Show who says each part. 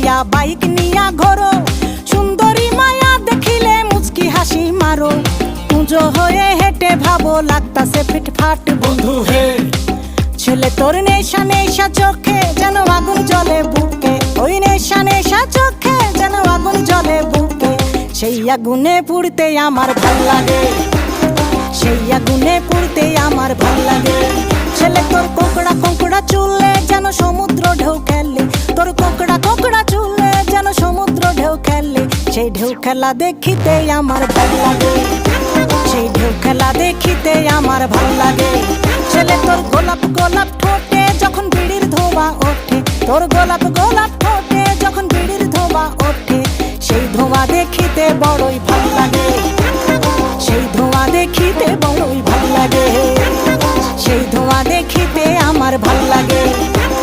Speaker 1: লইয়া বাইক নিয়া ঘোরো, সুন্দরী মায়া দেখিলে মুচকি হাসি মারো। পুজো হয়ে হেঁটে ভাবো লাগতাছে ফিটফাট বন্ধু হে। ছেলে তোর নেশা নেশা চোখে যেন আগুন জ্বলে বুকে, ওই নেশা নেশা চোখে যেন আগুন জ্বলে বুকে। সেই আগুনে পুড়তে আমার ভাল লাগে, সেই আগুনে পুড়তে আমার ভাল লাগে। ছেলে তোর কোকড়া কোকড়া চুলে যেন সমুদ্র ঢেউ খেলে, তোর কোকড়া কোকড়া চুলে যেন সমুদ্র ঢেউ খেলে। সেই ঢেউ খেলা দেখিতে আমার ভাল লাগে, সেই ঢেউ খেলা দেখিতে আমার ভাল লাগে। ছেলে তোর গোলাপ গোলাপ ঠোঁটে যখন বিড়ির ধোঁয়া ওঠে, তোর গোলাপ গোলাপ ঠোঁটে যখন বিড়ির ধোঁয়া ওঠে। সেই ধোঁয়া দেখিতে বড়ই ভাল লাগে, সেই ধোঁয়া দেখিতে